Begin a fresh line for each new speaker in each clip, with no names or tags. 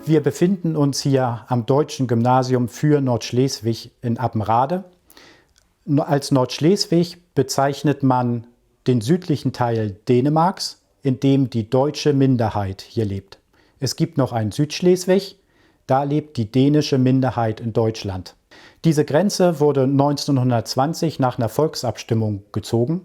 Wir befinden uns hier am Deutschen Gymnasium für Nordschleswig in Appenrade. Als Nordschleswig bezeichnet man den südlichen Teil Dänemarks, in dem die deutsche Minderheit hier lebt. Es gibt noch ein Südschleswig, da lebt die dänische Minderheit in Deutschland. Diese Grenze wurde 1920 nach einer Volksabstimmung gezogen.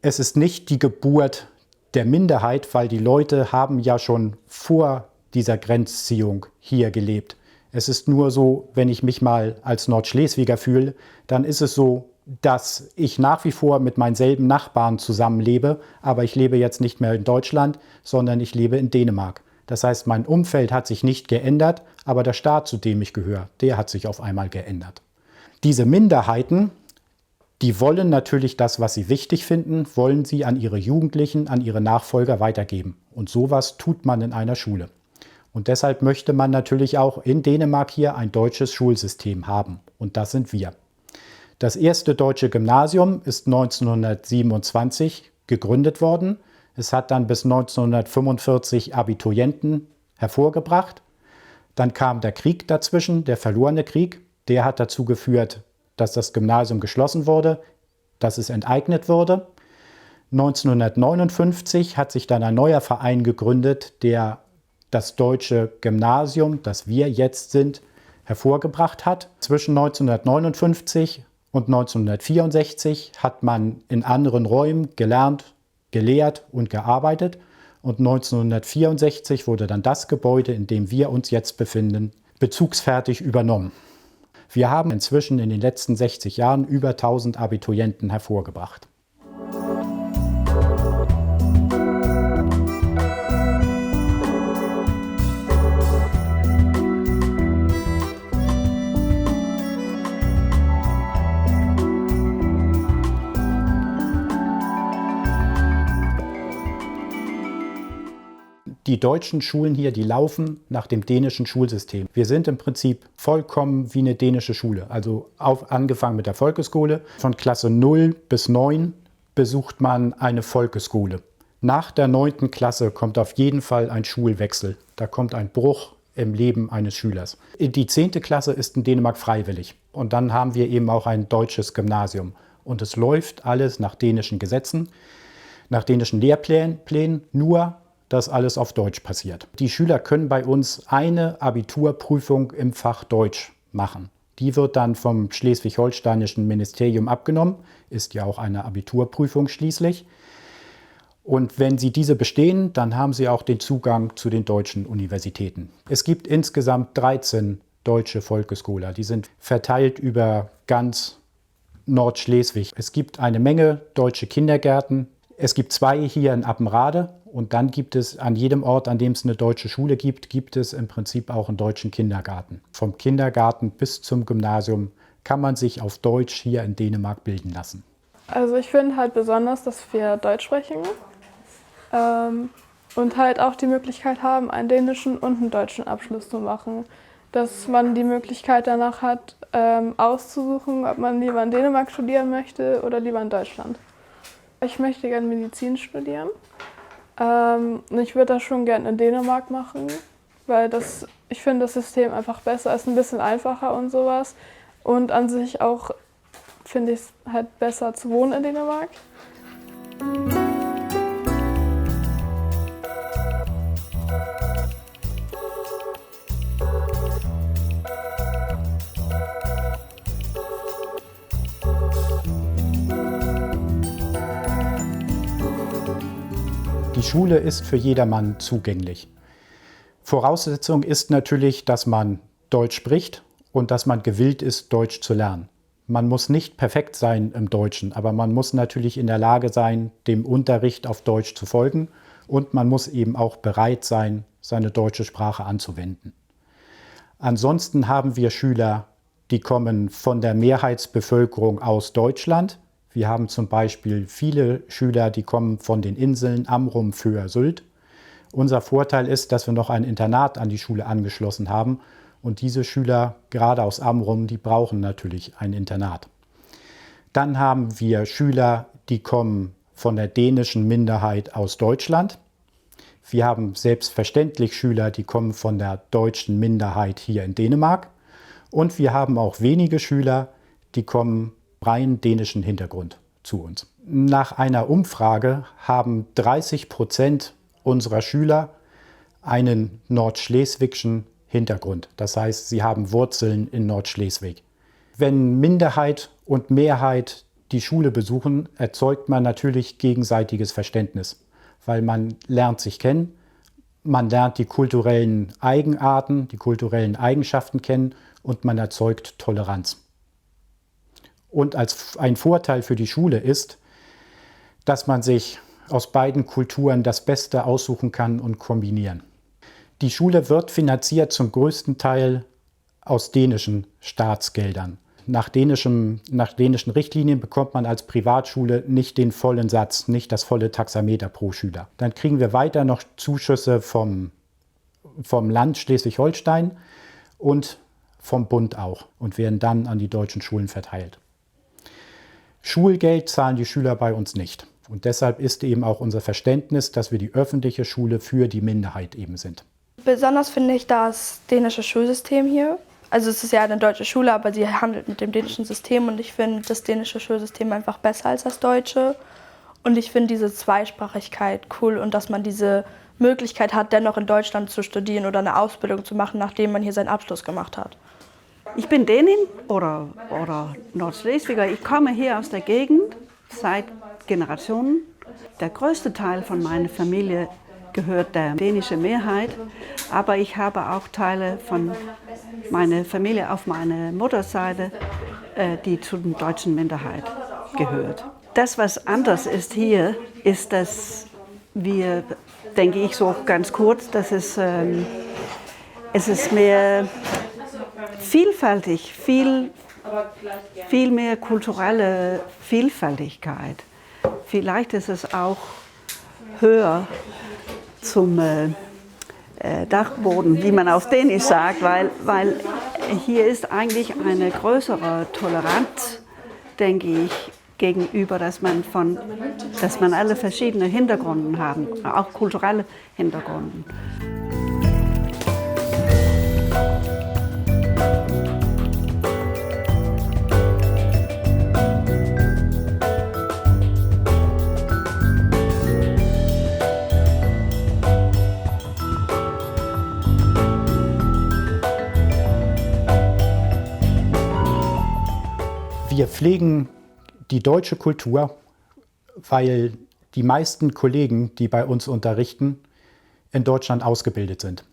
Es ist nicht die Geburt der Minderheit, weil die Leute haben ja schon vor dieser Grenzziehung hier gelebt. Es ist nur so, wenn ich mich mal als Nordschleswiger fühle, dann ist es so, dass ich nach wie vor mit meinen selben Nachbarn zusammenlebe, aber ich lebe jetzt nicht mehr in Deutschland, sondern ich lebe in Dänemark. Das heißt, mein Umfeld hat sich nicht geändert, aber der Staat, zu dem ich gehöre, der hat sich auf einmal geändert. Diese Minderheiten, die wollen natürlich das, was sie wichtig finden, wollen sie an ihre Jugendlichen, an ihre Nachfolger weitergeben. Und sowas tut man in einer Schule. Und deshalb möchte man natürlich auch in Dänemark hier ein deutsches Schulsystem haben. Und das sind wir. Das erste deutsche Gymnasium ist 1927 gegründet worden. Es hat dann bis 1945 Abiturienten hervorgebracht. Dann kam der Krieg dazwischen, der verlorene Krieg. Der hat dazu geführt, dass das Gymnasium geschlossen wurde, dass es enteignet wurde. 1959 hat sich dann ein neuer Verein gegründet, der das deutsche Gymnasium, das wir jetzt sind, hervorgebracht hat. Zwischen 1959 und 1964 hat man in anderen Räumen gelernt, gelehrt und gearbeitet. Und 1964 wurde dann das Gebäude, in dem wir uns jetzt befinden, bezugsfertig übernommen. Wir haben inzwischen in den letzten 60 Jahren über 1000 Abiturienten hervorgebracht. Die deutschen Schulen hier, die laufen nach dem dänischen Schulsystem. Wir sind im Prinzip vollkommen wie eine dänische Schule. Also angefangen mit der Volksschule. Von Klasse 0 bis 9 besucht man eine Volksschule. Nach der 9. Klasse kommt auf jeden Fall ein Schulwechsel. Da kommt ein Bruch im Leben eines Schülers. Die 10. Klasse ist in Dänemark freiwillig. Und dann haben wir eben auch ein deutsches Gymnasium. Und es läuft alles nach dänischen Gesetzen, nach dänischen Lehrplänen, nur dass alles auf Deutsch passiert. Die Schüler können bei uns eine Abiturprüfung im Fach Deutsch machen. Die wird dann vom schleswig-holsteinischen Ministerium abgenommen, ist ja auch eine Abiturprüfung schließlich. Und wenn sie diese bestehen, dann haben sie auch den Zugang zu den deutschen Universitäten. Es gibt insgesamt 13 deutsche Volksschüler, die sind verteilt über ganz Nordschleswig. Es gibt eine Menge deutsche Kindergärten. Es gibt 2 hier in Appenrade. Und dann gibt es an jedem Ort, an dem es eine deutsche Schule gibt, gibt es im Prinzip auch einen deutschen Kindergarten. Vom Kindergarten bis zum Gymnasium kann man sich auf Deutsch hier in Dänemark bilden lassen.
Also ich finde halt besonders, dass wir Deutsch sprechen und halt auch die Möglichkeit haben, einen dänischen und einen deutschen Abschluss zu machen. Dass man die Möglichkeit danach hat, auszusuchen, ob man lieber in Dänemark studieren möchte oder lieber in Deutschland. Ich möchte gerne Medizin studieren. Ich würde das schon gerne in Dänemark machen, weil ich finde das System einfach besser, ist ein bisschen einfacher und sowas. Und an sich auch finde ich es halt besser zu wohnen in Dänemark.
Die Schule ist für jedermann zugänglich. Voraussetzung ist natürlich, dass man Deutsch spricht und dass man gewillt ist, Deutsch zu lernen. Man muss nicht perfekt sein im Deutschen, aber man muss natürlich in der Lage sein, dem Unterricht auf Deutsch zu folgen und man muss eben auch bereit sein, seine deutsche Sprache anzuwenden. Ansonsten haben wir Schüler, die kommen von der Mehrheitsbevölkerung aus Deutschland. Wir haben zum Beispiel viele Schüler, die kommen von den Inseln Amrum, Föhr, Sylt. Unser Vorteil ist, dass wir noch ein Internat an die Schule angeschlossen haben. Und diese Schüler, gerade aus Amrum, die brauchen natürlich ein Internat. Dann haben wir Schüler, die kommen von der dänischen Minderheit aus Deutschland. Wir haben selbstverständlich Schüler, die kommen von der deutschen Minderheit hier in Dänemark. Und wir haben auch wenige Schüler, die kommen rein dänischen Hintergrund zu uns. Nach einer Umfrage haben 30% unserer Schüler einen nordschleswigschen Hintergrund. Das heißt, sie haben Wurzeln in Nordschleswig. Wenn Minderheit und Mehrheit die Schule besuchen, erzeugt man natürlich gegenseitiges Verständnis, weil man lernt sich kennen, man lernt die kulturellen Eigenarten, die kulturellen Eigenschaften kennen und man erzeugt Toleranz. Und als ein Vorteil für die Schule ist, dass man sich aus beiden Kulturen das Beste aussuchen kann und kombinieren. Die Schule wird finanziert zum größten Teil aus dänischen Staatsgeldern. Nach dänischen Richtlinien bekommt man als Privatschule nicht den vollen Satz, nicht das volle Taxameter pro Schüler. Dann kriegen wir weiter noch Zuschüsse vom Land Schleswig-Holstein und vom Bund auch und werden dann an die deutschen Schulen verteilt. Schulgeld zahlen die Schüler bei uns nicht. Und deshalb ist eben auch unser Verständnis, dass wir die öffentliche Schule für die Minderheit eben sind.
Besonders finde ich das dänische Schulsystem hier. Also es ist ja eine deutsche Schule, aber sie handelt mit dem dänischen System und ich finde das dänische Schulsystem einfach besser als das deutsche. Und ich finde diese Zweisprachigkeit cool und dass man diese Möglichkeit hat, dennoch in Deutschland zu studieren oder eine Ausbildung zu machen, nachdem man hier seinen Abschluss gemacht hat.
Ich bin Dänin oder Nordschleswiger. Ich komme hier aus der Gegend seit Generationen. Der größte Teil von meiner Familie gehört der dänischen Mehrheit, aber ich habe auch Teile von meiner Familie auf meiner Mutterseite, die zu der deutschen Minderheit gehört. Das, was anders ist hier, ist, dass wir, denke ich so ganz kurz, dass es ist mehr vielfältig, viel mehr kulturelle Vielfältigkeit. Vielleicht ist es auch höher zum Dachboden, wie man auf Dänisch sagt, weil hier ist eigentlich eine größere Toleranz, denke ich, gegenüber, dass man alle verschiedene Hintergründe haben, auch kulturelle Hintergründe.
Wir pflegen die deutsche Kultur, weil die meisten Kollegen, die bei uns unterrichten, in Deutschland ausgebildet sind.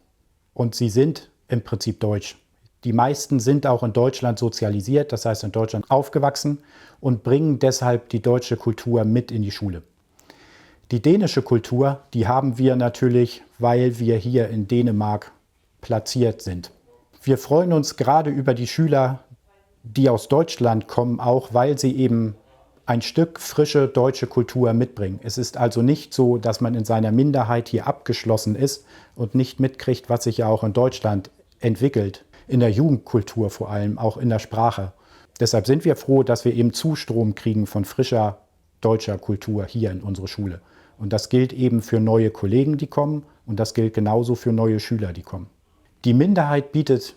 Und sie sind im Prinzip deutsch. Die meisten sind auch in Deutschland sozialisiert, das heißt in Deutschland aufgewachsen und bringen deshalb die deutsche Kultur mit in die Schule. Die dänische Kultur, die haben wir natürlich, weil wir hier in Dänemark platziert sind. Wir freuen uns gerade über die Schüler, die aus Deutschland kommen, auch weil sie eben ein Stück frische deutsche Kultur mitbringen. Es ist also nicht so, dass man in seiner Minderheit hier abgeschlossen ist und nicht mitkriegt, was sich ja auch in Deutschland entwickelt. In der Jugendkultur vor allem, auch in der Sprache. Deshalb sind wir froh, dass wir eben Zustrom kriegen von frischer deutscher Kultur hier in unsere Schule. Und das gilt eben für neue Kollegen, die kommen, und das gilt genauso für neue Schüler, die kommen. Die Minderheit bietet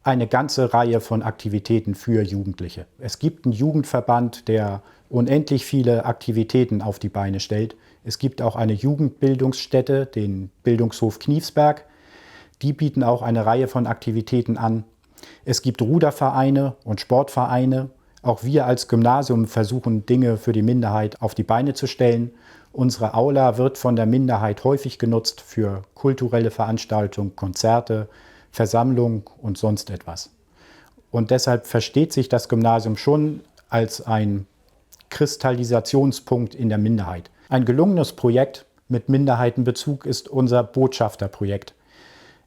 eine ganze Reihe von Aktivitäten für Jugendliche. Es gibt einen Jugendverband, der unendlich viele Aktivitäten auf die Beine stellt. Es gibt auch eine Jugendbildungsstätte, den Bildungshof Knivsberg. Die bieten auch eine Reihe von Aktivitäten an. Es gibt Rudervereine und Sportvereine. Auch wir als Gymnasium versuchen, Dinge für die Minderheit auf die Beine zu stellen. Unsere Aula wird von der Minderheit häufig genutzt für kulturelle Veranstaltungen, Konzerte, Versammlungen und sonst etwas. Und deshalb versteht sich das Gymnasium schon als ein Kristallisationspunkt in der Minderheit. Ein gelungenes Projekt mit Minderheitenbezug ist unser Botschafterprojekt.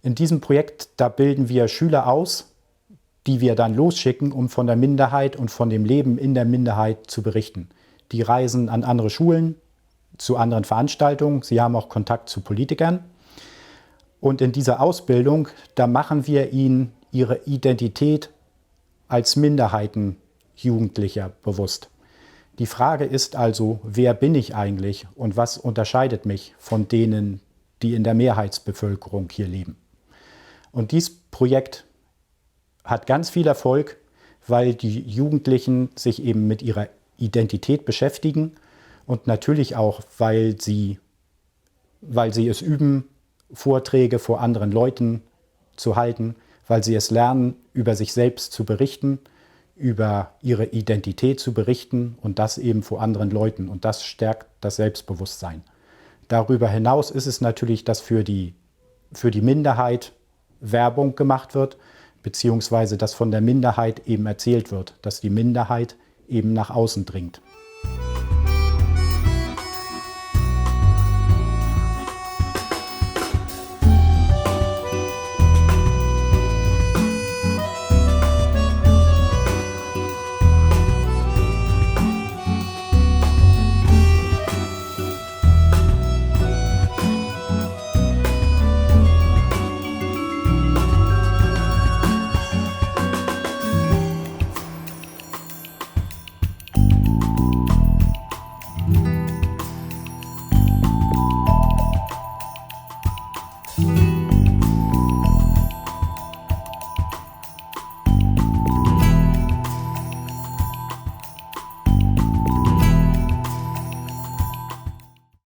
In diesem Projekt, da bilden wir Schüler aus, die wir dann losschicken, um von der Minderheit und von dem Leben in der Minderheit zu berichten. Die reisen an andere Schulen, zu anderen Veranstaltungen. Sie haben auch Kontakt zu Politikern. Und in dieser Ausbildung, da machen wir ihnen ihre Identität als Minderheitenjugendlicher bewusst. Die Frage ist also, wer bin ich eigentlich und was unterscheidet mich von denen, die in der Mehrheitsbevölkerung hier leben. Und dieses Projekt hat ganz viel Erfolg, weil die Jugendlichen sich eben mit ihrer Identität beschäftigen und natürlich auch, weil sie es üben, Vorträge vor anderen Leuten zu halten, weil sie es lernen, über sich selbst zu berichten, über ihre Identität zu berichten und das eben vor anderen Leuten. Und das stärkt das Selbstbewusstsein. Darüber hinaus ist es natürlich, dass für die Minderheit Werbung gemacht wird, beziehungsweise dass von der Minderheit eben erzählt wird, dass die Minderheit eben nach außen dringt.